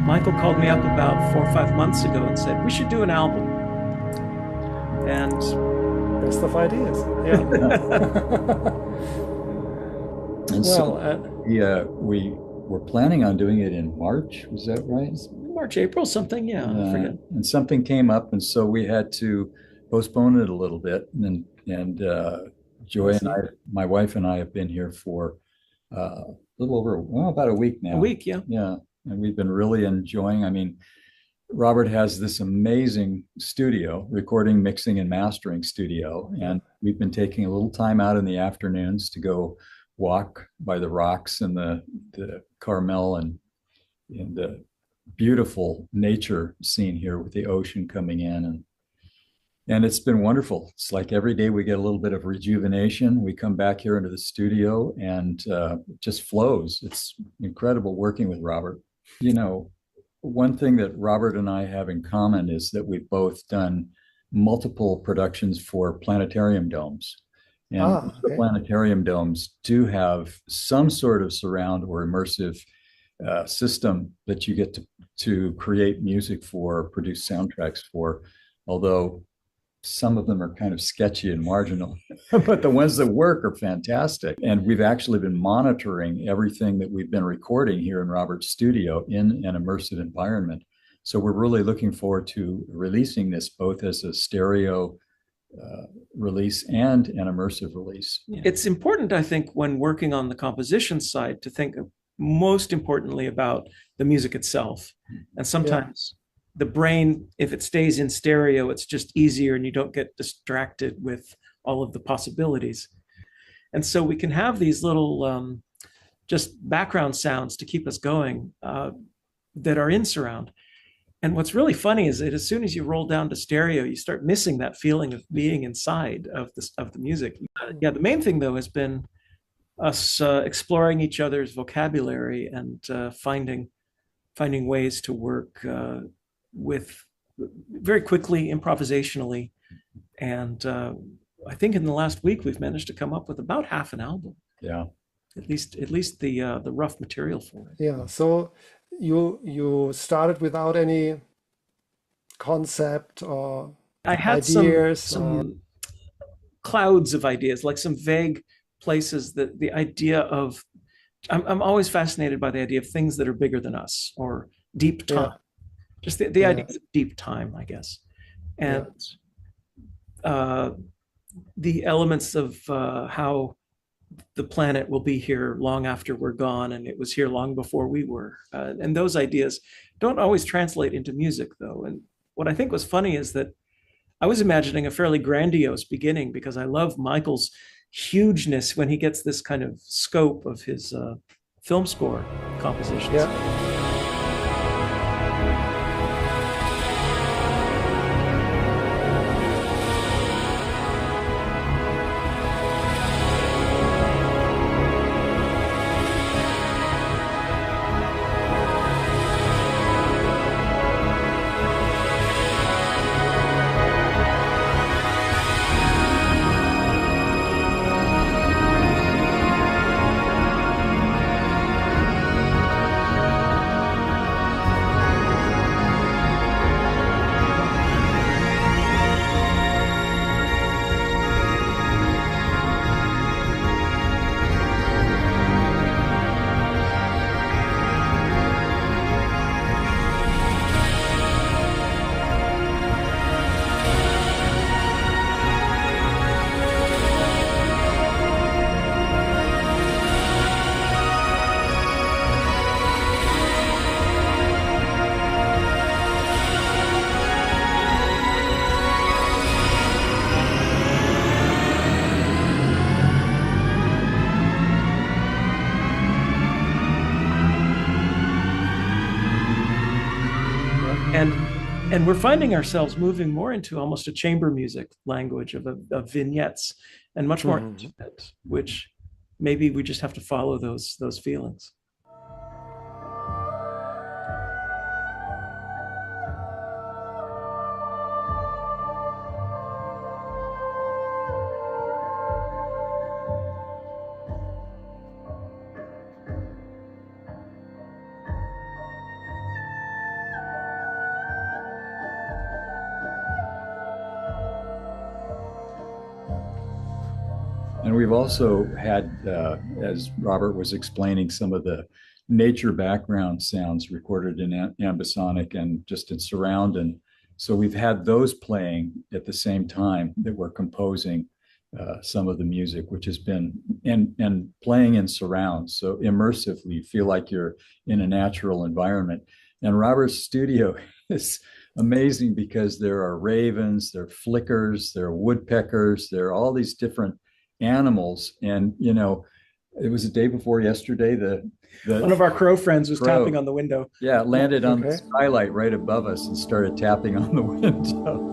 Michael called me up about 4 or 5 months ago and said, we should do an album. And Best of ideas. Yeah. And Well, so we were planning on doing it in March. Was that right? March, April, something. Yeah, I forget. And something came up, and so we had to postpone it a little bit. And Joy and I, my wife and I, have been here for a little over, well, about a week now. A week, yeah. Yeah, and we've been really enjoying. I mean, Robert has this amazing studio, recording, mixing, and mastering studio, and we've been taking a little time out in the afternoons to go walk by the rocks and the Carmel and the beautiful nature scene here with the ocean coming in, and it's been wonderful. It's like every day we get a little bit of rejuvenation. We come back here into the studio and it just flows. It's incredible working with Robert. You know, one thing that Robert and I have in common is that we've both done multiple productions for planetarium domes. And the planetarium domes do have some sort of surround or immersive system that you get to create music for, produce soundtracks for, although some of them are kind of sketchy and marginal, but the ones that work are fantastic. And we've actually been monitoring everything that we've been recording here in Robert's studio in an immersive environment. So we're really looking forward to releasing this both as a stereo release and an immersive release. It's important, I think, when working on the composition side to think most importantly about the music itself. And sometimes the brain, if it stays in stereo, it's just easier and you don't get distracted with all of the possibilities. And so we can have these little just background sounds to keep us going that are in surround. And what's really funny is that as soon as you roll down to stereo, you start missing that feeling of being inside of the music. The main thing though has been us exploring each other's vocabulary and finding ways to work with very quickly, improvisationally. And I think in the last week we've managed to come up with about half an album. Yeah. At least the rough material for it. Yeah. So you started without any concept or I had ideas, some clouds of ideas, like some vague places that the idea of I'm always fascinated by the idea of things that are bigger than us or deep time. Just the idea of deep time, I guess. And the elements of how the planet will be here long after we're gone, and it was here long before we were. And those ideas don't always translate into music, though. And what I think was funny is that I was imagining a fairly grandiose beginning because I love Michael's hugeness when he gets this kind of scope of his film score compositions. Yeah. And we're finding ourselves moving more into almost a chamber music language of vignettes and much more intimate, which maybe we just have to follow those feelings. And we've also had, as Robert was explaining, some of the nature background sounds recorded in ambisonic and just in surround. And so we've had those playing at the same time that we're composing some of the music, which has been, and playing in surround. So immersively, you feel like you're in a natural environment. And Robert's studio is amazing because there are ravens, there are flickers, there are woodpeckers, there are all these different animals. And, you know, it was the day before yesterday, one of our crow friends was tapping on the window. Yeah, it landed on the skylight right above us and started tapping on the window.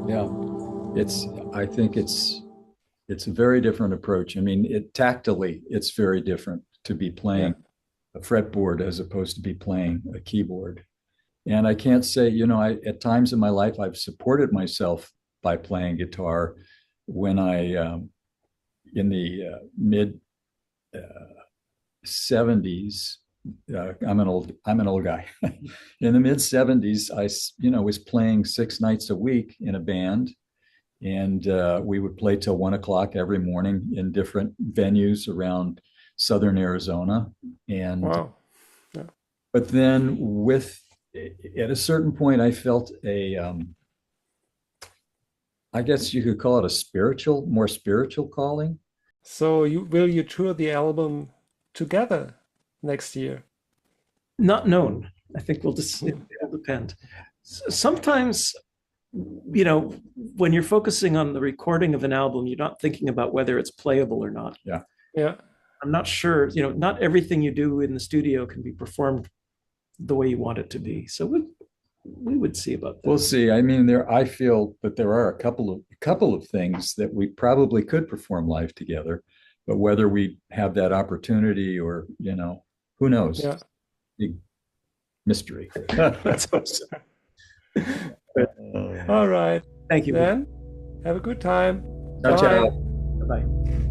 Yeah, I think it's a very different approach. I mean, tactily, it's very different to be playing a fretboard as opposed to be playing a keyboard. And I can't say, you know, at times in my life, I've supported myself by playing guitar. When in the mid 70s, I'm an old guy. In the mid 70s, I, you know, was playing 6 nights a week in a band, and we would play till 1 o'clock every morning in different venues around Southern Arizona. And wow. But then at a certain point, I felt I guess you could call it a more spiritual calling. So will you tour the album together next year? Not known. I think it'll depend. Sometimes, you know, when you're focusing on the recording of an album, you're not thinking about whether it's playable or not. Yeah. Yeah. I'm not sure, you know, not everything you do in the studio can be performed the way you want it to be. So we would see about that. We'll see. I mean, I feel that there are a couple of things that we probably could perform live together, but whether we have that opportunity or, you know, who knows? Yeah. Big mystery. That's awesome. All right. Thank you. Then have a good time. Ciao, ciao. Bye-bye.